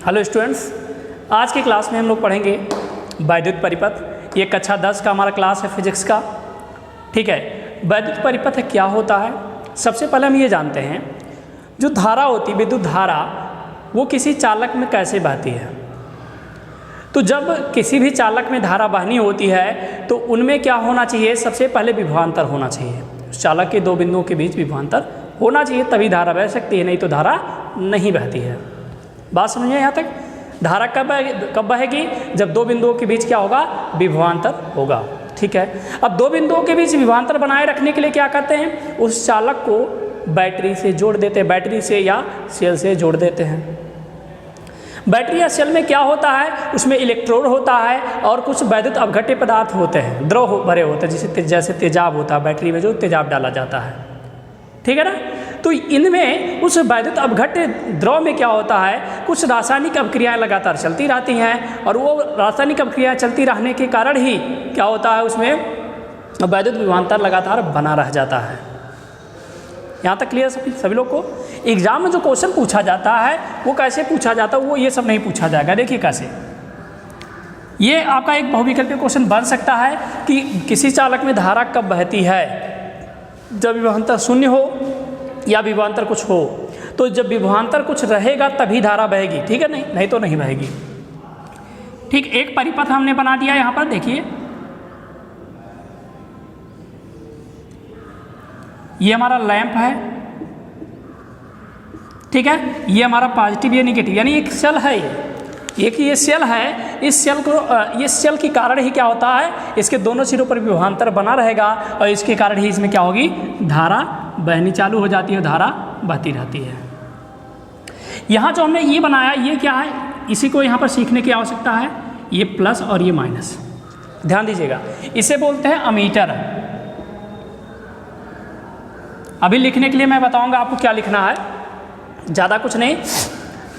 Hello students, आज की class में हम लोग पढ़ेंगे वैद्युत परिपथ। ये कक्षा 10 का हमारा क्लास है फिजिक्स का। ठीक है, वैद्युत परिपथ क्या होता है? सबसे पहले हम ये जानते हैं, जो धारा होती है, विद्युत धारा, वो किसी चालक में कैसे बहती है। तो जब किसी भी चालक में धारा बहनी होती है तो उनमें क्या होना चाहिए? सबसे पहले विभवांतर होना चाहिए। उस चालक के दो बिंदुओं के बीच विभवांतर होना चाहिए, तभी धारा बह सकती है, नहीं तो धारा नहीं बहती है। बात समझिए यहाँ तक। धारा कब बहेगी? जब दो बिंदुओं के बीच क्या होगा? विभवांतर होगा। ठीक है, अब दो बिंदुओं के बीच विभवांतर बनाए रखने के लिए क्या करते हैं? उस चालक को बैटरी से जोड़ देते हैं, बैटरी से या सेल से जोड़ देते हैं। बैटरी या सेल में क्या होता है? उसमें इलेक्ट्रोड होता है और कुछ वैद्युत अपघट्य पदार्थ होते हैं, द्रव भरे होते हैं, जैसे तेजाब होता है, बैटरी में जो तेजाब डाला जाता है। ठीक है ना? तो इनमें उस वैद्युत अपघट्य द्रव में क्या होता है? कुछ रासायनिक अभिक्रियाएं लगातार चलती रहती हैं और वो रासायनिक अभिक्रियाएं चलती रहने के कारण ही क्या होता है? उसमें वैद्युत विभवांतर लगातार बना रह जाता है। यहाँ तक क्लियर सभी लोग को? एग्जाम में जो क्वेश्चन पूछा जाता है वो कैसे पूछा जाता है, वो ये सब नहीं पूछा जाएगा। देखिए कैसे, ये आपका एक बहुविकल्पीय क्वेश्चन बन सकता है कि किसी चालक में धारा कब बहती है? जब विभवांतर शून्य हो या विभवांतर कुछ हो। तो जब विभवांतर कुछ रहेगा तभी धारा बहेगी। ठीक है, नहीं तो नहीं बहेगी। ठीक, एक परिपथ हमने बना दिया यहाँ पर। देखिए, ये हमारा लैंप है। ठीक है, ये हमारा पॉजिटिव या निगेटिव, यानी एक सेल है। ये सेल है। इस सेल को, ये सेल के कारण ही क्या होता है? इसके दोनों सिरों पर विभवांतर बना रहेगा और इसके कारण ही इसमें क्या होगी? धारा बहनी चालू हो जाती है, धारा बहती रहती है। यहाँ जो हमने ये बनाया, ये क्या है? इसी को यहाँ पर सीखने की आवश्यकता है। ये प्लस और ये माइनस, ध्यान दीजिएगा। इसे बोलते हैं अमीटर। अभी लिखने के लिए मैं बताऊंगा आपको क्या लिखना है, ज़्यादा कुछ नहीं।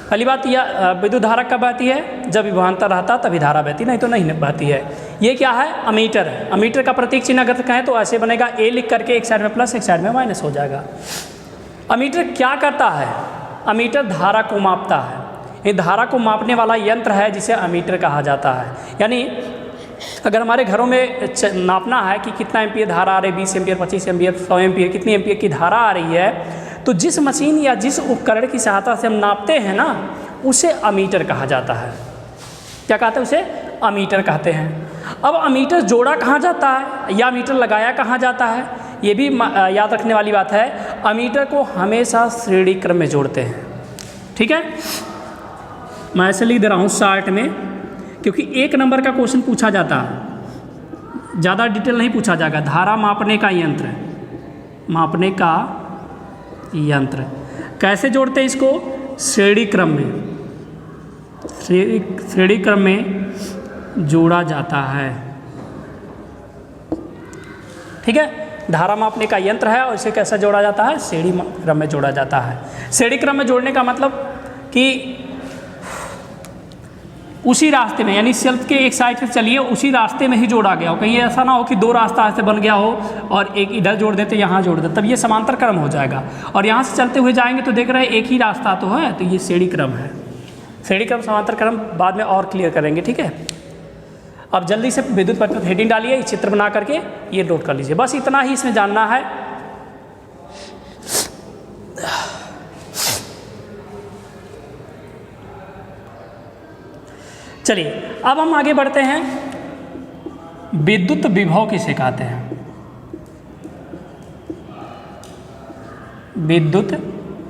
पहली बात, यह विद्युत धारा कब बहती है? जब विभवांतर रहता तभी धारा बहती, नहीं तो नहीं बहती है। ये क्या है? अमीटर है। अमीटर का प्रतीक चिन्ह अगर कहें तो ऐसे बनेगा, ए लिख करके एक साइड में प्लस एक साइड में माइनस हो जाएगा। अमीटर क्या करता है? अमीटर धारा को मापता है। ये धारा को मापने वाला यंत्र है जिसे अमीटर कहा जाता है। यानी अगर हमारे घरों में नापना है कि कितना एम्पियर धारा आ रही है, 20 एम्पियर, 25 एम्पियर, 100 एम्पियर, कितनी एम्पियर की धारा आ रही है, तो जिस मशीन या जिस उपकरण की सहायता से हम नापते हैं ना, उसे अमीटर कहा जाता है। क्या कहते हैं? उसे अमीटर कहते हैं। अब अमीटर जोड़ा कहाँ जाता है या अमीटर लगाया कहाँ जाता है, ये भी याद रखने वाली बात है। अमीटर को हमेशा श्रेणी क्रम में जोड़ते हैं। ठीक है, मैं ऐसे लिख दे रहा हूँ शार्ट में, क्योंकि एक नंबर का क्वेश्चन पूछा जाता है, ज़्यादा डिटेल नहीं पूछा जाएगा। धारा मापने का यंत्र, मापने का यंत्र कैसे जोड़ते हैं इसको? श्रेणी क्रम में, श्रेणी क्रम में जोड़ा जाता है। ठीक है, धारा मापने का यंत्र है और इसे कैसे जोड़ा जाता है? श्रेणी क्रम में जोड़ा जाता है। श्रेणी क्रम में जोड़ने का मतलब कि उसी रास्ते में, यानी सेल के एक साइड से चलिए, उसी रास्ते में ही जोड़ा गया हो। कहीं ऐसा ना हो कि दो रास्ता ऐसे बन गया हो और एक इधर जोड़ देते, यहाँ जोड़ देते, तब ये समांतर क्रम हो जाएगा। और यहाँ से चलते हुए जाएंगे तो देख रहे हैं एक ही रास्ता तो है, तो ये श्रेणी क्रम है। श्रेणी क्रम, समांतर क्रम बाद में और क्लियर करेंगे। ठीक है, अब जल्दी से विद्युत परिपथ हेडिंग डालिए, चित्र बना करके ये नोट कर लीजिए। बस इतना ही इसमें जानना है। चलिए, अब हम आगे बढ़ते हैं। विद्युत विभव किसे कहते हैं? विद्युत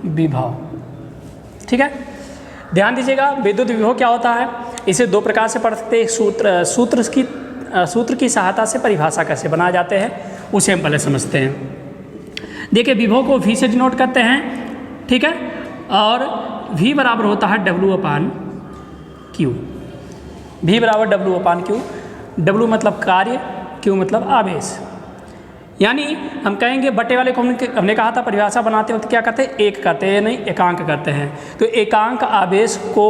विभव। ठीक है, ध्यान दीजिएगा। विद्युत विभव क्या होता है? इसे दो प्रकार से पढ़ सकते हैं। सूत्र की सहायता से परिभाषा कैसे बनाए जाते हैं, उसे हम पहले समझते हैं। देखिए, विभव को V से डिनोट करते हैं। ठीक है, और V बराबर होता है W/Q। V बराबर W/Q। W मतलब कार्य, Q मतलब आवेश। यानी हम कहेंगे बटे वाले को हमने कहा था परिभाषा बनाते वक्त क्या करते हैं? एक करते हैं, नहीं एकांक करते हैं। तो एकांक आवेश को,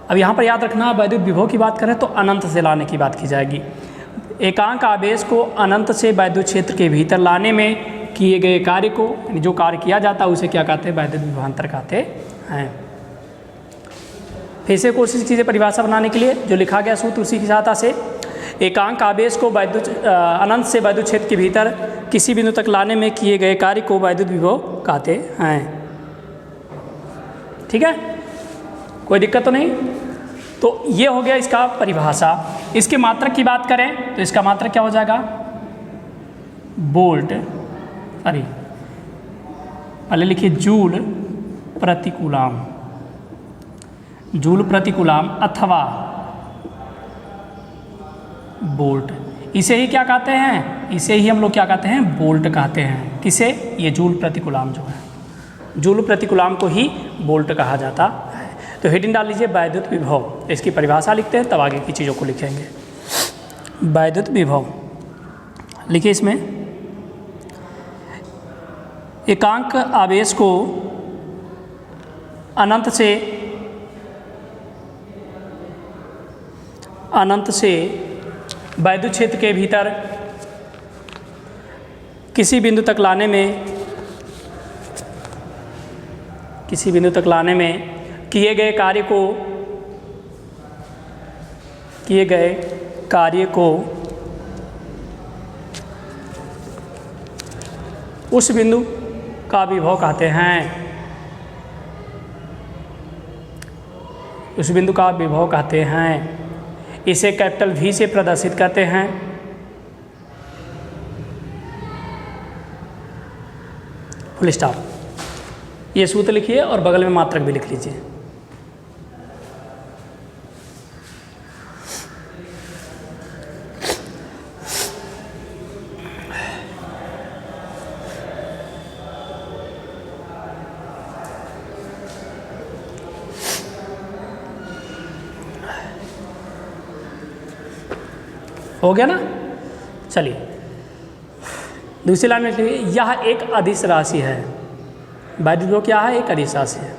अब यहाँ पर याद रखना, वैद्युत विभव की बात करें तो अनंत से लाने की बात की जाएगी। एकांक आवेश को अनंत से वैद्युत क्षेत्र के भीतर लाने में किए गए कार्य को, जो कार्य किया जाता है उसे क्या कहते हैं? वैद्युत विभवांतर कहते हैं। फिर से कोशिश कीजिए परिभाषा बनाने के लिए। जो लिखा गया सूत्र उसी की सहायता से, एकांक आवेश को अनंत से वैद्युत क्षेत्र के भीतर किसी बिंदु तक लाने में किए गए कार्य को वैद्युत विभव कहते हैं। ठीक है, कोई दिक्कत तो नहीं। तो ये हो गया इसका परिभाषा। इसके मात्रक की बात करें तो इसका मात्रक क्या हो जाएगा, वोल्ट, सॉरी पहले लिखिए जूल प्रति कूलाम, जूल प्रति कूलाम अथवा वोल्ट। इसे ही क्या कहते हैं, इसे ही हम लोग क्या कहते हैं, वोल्ट कहते हैं। किसे, ये जूल प्रति कूलाम जो है, जूल प्रति कूलाम को ही वोल्ट कहा जाता है। तो हेडिंग डाल लीजिए वैद्युत विभव, इसकी परिभाषा लिखते हैं तब आगे की चीज़ों को लिखेंगे। वैद्युत विभव लिखिए, इसमें एकांक आवेश को अनंत से वैद्युत क्षेत्र के भीतर किसी बिंदु तक लाने में किए गए कार्य को उस बिंदु का विभव कहते हैं, उस बिंदु का विभव कहते हैं। इसे कैपिटल V से प्रदर्शित करते हैं। Full stop. ये सूत्र लिखिए और बगल में मात्रक भी लिख लीजिए। हो गया ना। चलिए दूसरी लाइन में लिखिए, यह एक अदिश राशि है। वैद्युत विभव क्या है, एक अदिश राशि है।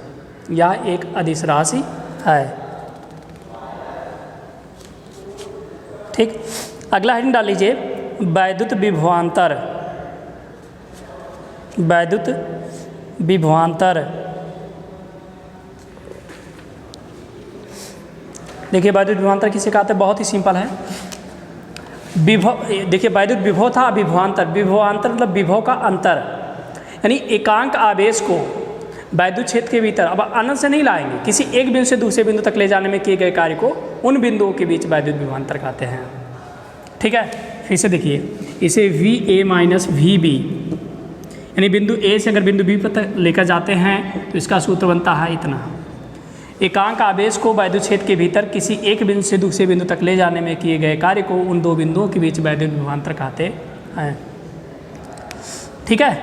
यह एक अदिश राशि है। ठीक, अगला हेडिंग डाल लीजिए वैद्युत विभवांतर। वैद्युत विभवांतर, देखिए वैद्युत विभवांतर किसे कहते हैं, बहुत ही सिंपल है। विभव, देखिए वैद्युत विभव था, विभवांतर, विभवांतर मतलब विभव का अंतर, यानी एकांक आवेश को वैद्युत क्षेत्र के भीतर, अब अनंत से नहीं लाएंगे, किसी एक बिंदु से दूसरे बिंदु तक ले जाने में किए गए कार्य को उन बिंदुओं के बीच वैद्युत विभवांतर कहते हैं। ठीक है, फिर से देखिए, इसे VA माइनस VB, यानी बिंदु A से अगर बिंदु B पर लेकर जाते हैं तो इसका सूत्र बनता है इतना। एकांक आवेश को वैद्युत क्षेत्र के भीतर किसी एक बिंदु से दूसरे बिंदु तक ले जाने में किए गए कार्य को उन दो बिंदुओं के बीच वैद्युत विभवांतर कहते हैं। ठीक है,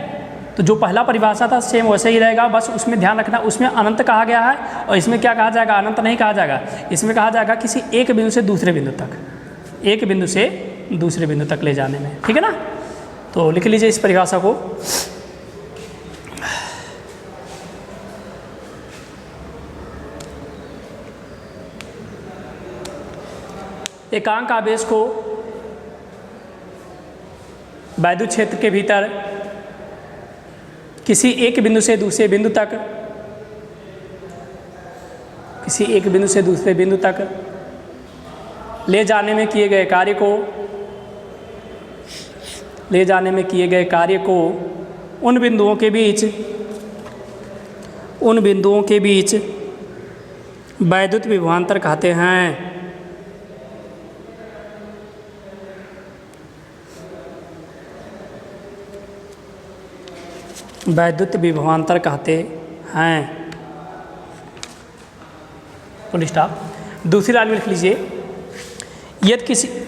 तो जो पहला परिभाषा था सेम वैसे ही रहेगा, बस उसमें ध्यान रखना, उसमें अनंत कहा गया है और इसमें क्या कहा जाएगा, अनंत नहीं कहा जाएगा। इसमें कहा जाएगा किसी एक बिंदु से दूसरे बिंदु तक, एक बिंदु से दूसरे बिंदु तक ले जाने में। ठीक है ना, तो लिख लीजिए इस परिभाषा को। एकांक आवेश को वैद्युत क्षेत्र के भीतर किसी एक बिंदु से दूसरे बिंदु तक, किसी एक बिंदु से दूसरे बिंदु तक ले जाने में किए गए कार्य को, ले जाने में किए गए कार्य को उन बिंदुओं के बीच, उन बिंदुओं के बीच वैद्युत विभवांतर कहते हैं। वैद्युत विभवांतर कहते हैं। Full stop. दूसरी लाइन में लिख लीजिए,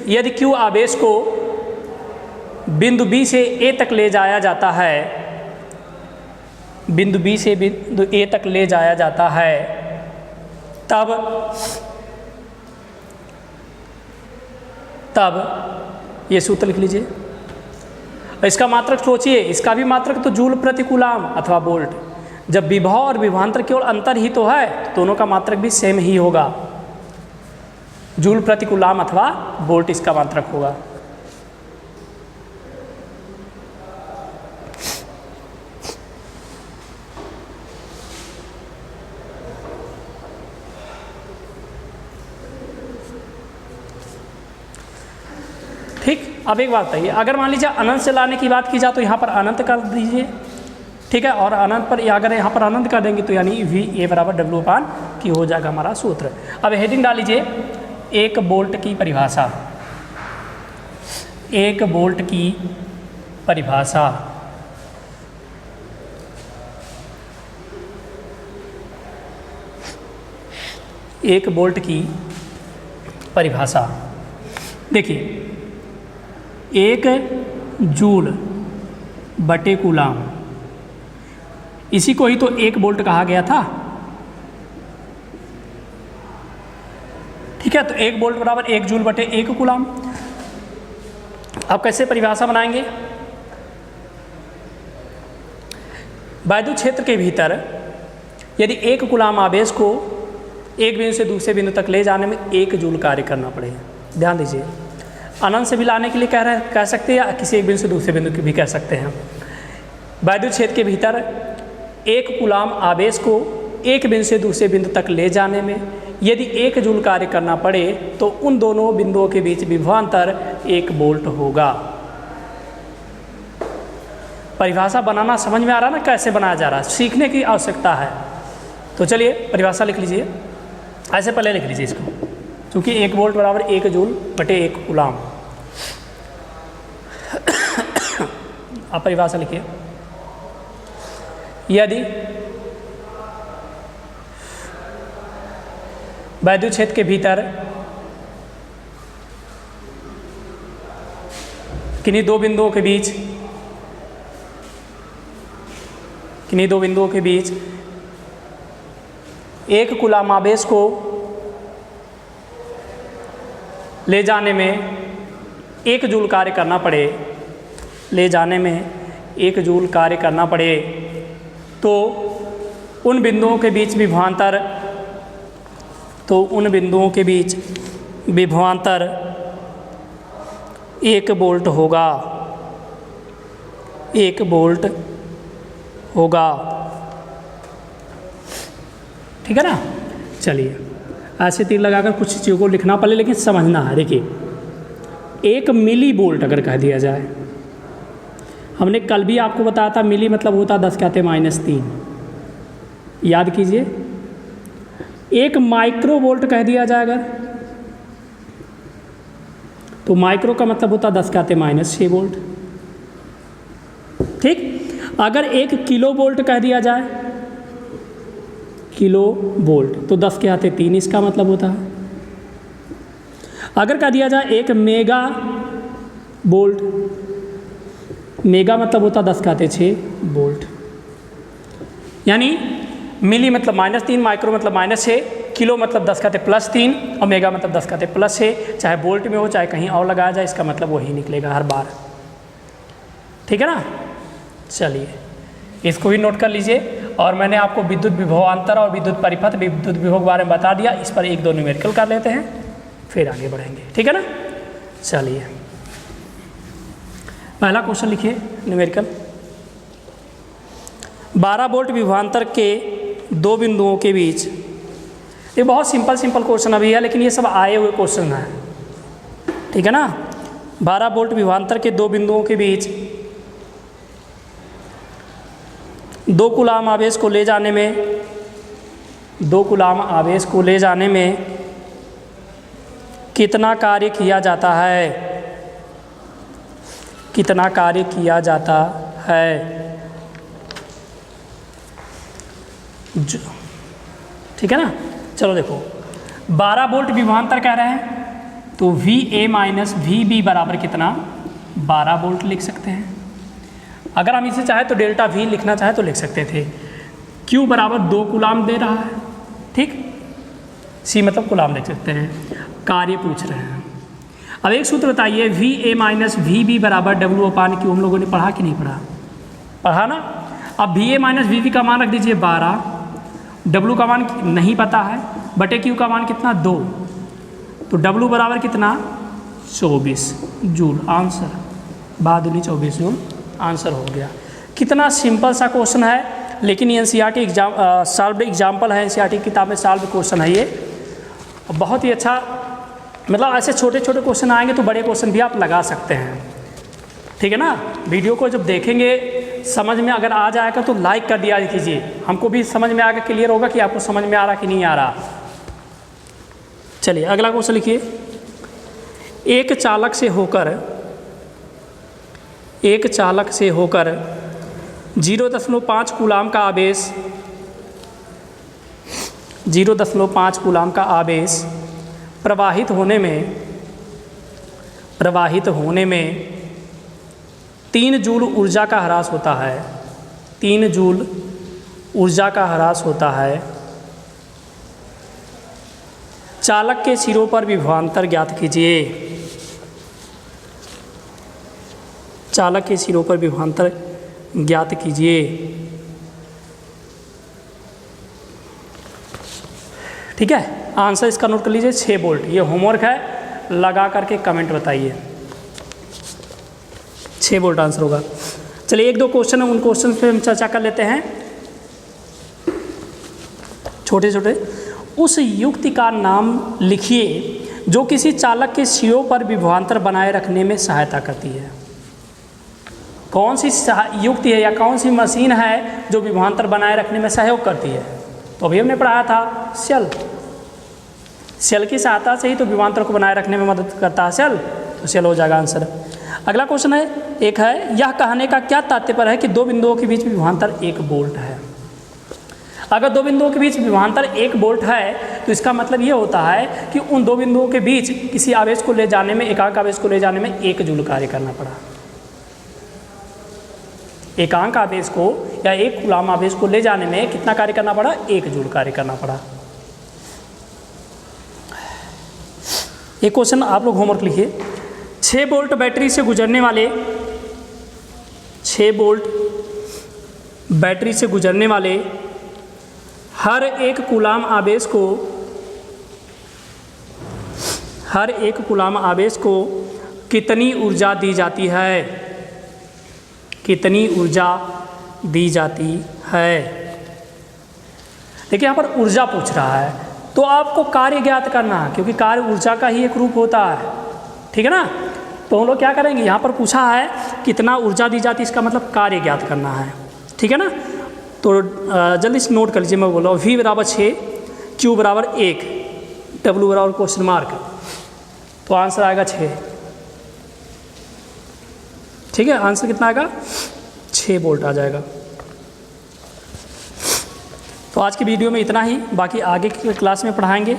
यदि Q आवेश को बिंदु B से A तक ले जाया जाता है, बिंदु B से बिंदु A तक ले जाया जाता है, तब ये सूत्र लिख लीजिए। इसका मात्रक सोचिए, इसका भी मात्रक तो जूल प्रति कूलाम अथवा वोल्ट। जब विभव और विभवांतर केवल अंतर ही तो है, तो दोनों का मात्रक भी सेम ही होगा, जूल प्रति कूलाम अथवा वोल्ट इसका मात्रक होगा। अब एक बात बताइए, अगर मान लीजिए अनंत से लाने की बात की जाए तो यहाँ पर अनंत कर दीजिए, ठीक है, और अनंत पर अगर यहाँ पर अनंत कर देंगे तो यानी वी ए बराबर डब्ल्यू अपान की हो जाएगा हमारा सूत्र। अब हेडिंग डाल लीजिए 1 वोल्ट की परिभाषा, 1 वोल्ट की परिभाषा। एक वोल्ट की परिभाषा देखिए, 1 जूल बटे कूलाम, इसी को ही तो 1 वोल्ट कहा गया था, ठीक है। तो 1 वोल्ट बराबर 1 जूल बटे 1 कूलाम। अब कैसे परिभाषा बनाएंगे? वैद्युत क्षेत्र के भीतर यदि 1 कूलाम आवेश को एक बिंदु से दूसरे बिंदु तक ले जाने में 1 जूल कार्य करना पड़े, ध्यान दीजिए, अनंत से भी लाने के लिए कह सकते हैं या किसी एक बिंदु से दूसरे बिंदु भी कह सकते हैं। वैद्युत क्षेत्र के भीतर 1 कूलाम आवेश को एक बिंदु से दूसरे बिंदु तक ले जाने में यदि 1 जूल कार्य करना पड़े तो उन दोनों बिंदुओं के बीच विभवांतर 1 वोल्ट होगा। परिभाषा बनाना समझ में आ रहा है ना, कैसे बनाया जा रहा है, सीखने की आवश्यकता है। तो चलिए परिभाषा लिख लीजिए, ऐसे पहले लिख लीजिए इसको, क्योंकि 1 वोल्ट बराबर 1 जूल बटे 1 कूलाम। आप परिभाषा लिखिए, यदि वैद्युत क्षेत्र के भीतर किन्हीं दो बिंदुओं के बीच 1 कूलाम आवेश को ले जाने में 1 जूल कार्य करना पड़े, तो उन बिंदुओं के बीच विभवांतर 1 वोल्ट होगा, 1 वोल्ट होगा, ठीक है ना। चलिए ऐसे तीर लगाकर कुछ चीज़ों को लिखना पड़े, लेकिन समझना है। देखिए 1 मिली वोल्ट अगर कह दिया जाए, हमने कल भी आपको बताया था मिली मतलब होता 10⁻³ याद कीजिए। 1 माइक्रो वोल्ट कह दिया जाए अगर, तो माइक्रो का मतलब होता 10⁻6 वोल्ट, ठीक। अगर 1 किलो वोल्ट कह दिया जाए, किलो वोल्ट, तो 10⁻³ इसका मतलब होता है। अगर कह दिया जाए 1 मेगा वोल्ट, मेगा मतलब होता 10⁻6 वोल्ट, यानी मिली मतलब -3, माइक्रो मतलब -6, किलो मतलब 10⁻+3 और मेगा मतलब 10⁻+6। चाहे वोल्ट में हो चाहे कहीं और लगाया जाए, इसका मतलब वही निकलेगा हर बार, ठीक है ना। चलिए इसको भी नोट कर लीजिए। और मैंने आपको विद्युत विभवांतर और विद्युत परिपथ, विद्युत विभव के बारे में बता दिया। इस पर 1-2 न्यूमेरिकल कर लेते हैं, फिर आगे बढ़ेंगे, ठीक है ना। चलिए पहला क्वेश्चन लिखिए न्यूमेरिकल। 12 वोल्ट विभवांतर के 2 बिंदुओं के बीच, ये बहुत सिंपल क्वेश्चन अभी है, लेकिन ये सब आए हुए क्वेश्चन हैं, ठीक है ना। 12 वोल्ट विभवांतर के 2 बिंदुओं के बीच 2 कूलाम आवेश को ले जाने में कितना कार्य किया जाता है, ठीक है ना। चलो देखो 12 वोल्ट विभवांतर कह रहे हैं, तो VA माइनस VB बराबर कितना, 12 वोल्ट लिख सकते हैं। अगर हम इसे चाहे तो डेल्टा V लिखना चाहे तो लिख सकते थे। Q बराबर 2 कूलाम दे रहा है, ठीक। C मतलब कूलाम लिख सकते हैं। कार्य पूछ रहे हैं। अब एक सूत्र बताइए, VA माइनस VB बराबर W/Q। हम लोगों ने पढ़ा कि नहीं पढ़ा ना। अब VA माइनस VB का मान रख दीजिए 12, W का मान नहीं पता है, बटे Q का मान कितना 2, तो W बराबर कितना 24 जूल। आंसर 24 जूल आंसर हो गया। कितना सिंपल सा क्वेश्चन है, लेकिन ये NCERT सॉल्व्ड एग्जाम्पल है, NCERT किताब में सॉल्व क्वेश्चन है ये। बहुत ही अच्छा मतलब ऐसे छोटे छोटे क्वेश्चन आएंगे तो बड़े क्वेश्चन भी आप लगा सकते हैं, ठीक है ना। वीडियो को जब देखेंगे समझ में अगर आ जाएगा तो लाइक कर दिया कीजिए, हमको भी समझ में आएगा, क्लियर होगा कि आपको समझ में आ रहा कि नहीं आ रहा। चलिए अगला क्वेश्चन लिखिए। एक चालक से होकर 0.5 कूलाम का आवेश 0.5 कूलाम का आवेश प्रवाहित होने में 3 जूल ऊर्जा का ह्रास होता है। 3 जूल ऊर्जा का ह्रास होता है। चालक के सिरों पर विभवांतर ज्ञात कीजिए। चालक के सिरों पर विभवांतर ज्ञात कीजिए। ठीक है, आंसर इसका नोट कर लीजिए 6 वोल्ट। ये होमवर्क है, लगा करके कमेंट बताइए। 6 वोल्ट आंसर होगा। चलिए 1-2 क्वेश्चन है, उन क्वेश्चन पे हम चर्चा कर लेते हैं छोटे छोटे। उस युक्ति का नाम लिखिए जो किसी चालक के सिरों पर विभवांतर बनाए रखने में सहायता करती है। कौन सी युक्ति है या कौन सी मशीन है जो विभवांतर बनाए रखने में सहयोग करती है? तो अभी हमने पढ़ाया था सेल। सेल की सहायता से ही तो विभवांतर को बनाए रखने में मदद करता है सेल, तो सेल हो जाएगा आंसर। अगला क्वेश्चन है, एक है, यह कहने का क्या तात्पर्य है कि 2 बिंदुओं के बीच विभवांतर 1 वोल्ट है। अगर 2 बिंदुओं के बीच विभवांतर 1 वोल्ट है तो इसका मतलब ये होता है कि उन 2 बिंदुओं के बीच किसी आवेश को ले जाने में, एकांक आवेश को ले जाने में 1 जूल कार्य करना पड़ा। एकांक आवेश को या 1 कूलाम आवेश को ले जाने में कितना कार्य करना पड़ा? 1 जूल कार्य करना पड़ा। एक क्वेश्चन आप लोग होमवर्क लिखिए। 6 वोल्ट बैटरी से गुजरने वाले 6 वोल्ट बैटरी से गुजरने वाले हर एक कूलाम आवेश को कितनी ऊर्जा दी जाती है? कितनी ऊर्जा दी जाती है? देखिए यहाँ पर ऊर्जा पूछ रहा है तो आपको कार्य ज्ञात करना है, क्योंकि कार्य ऊर्जा का ही एक रूप होता है, ठीक है ना। तो हम लोग क्या करेंगे, यहाँ पर पूछा है कितना ऊर्जा दी जाती है, इसका मतलब कार्य ज्ञात करना है, ठीक है ना। तो जल्दी से नोट कर लीजिए, मैं बोल रहा हूँ V = 6, Q = 1, W = question mark, तो आंसर आएगा 6। ठीक है, आंसर कितना आएगा? 6 वोल्ट आ जाएगा। तो आज की वीडियो में इतना ही, बाकी आगे की क्लास में पढ़ाएंगे।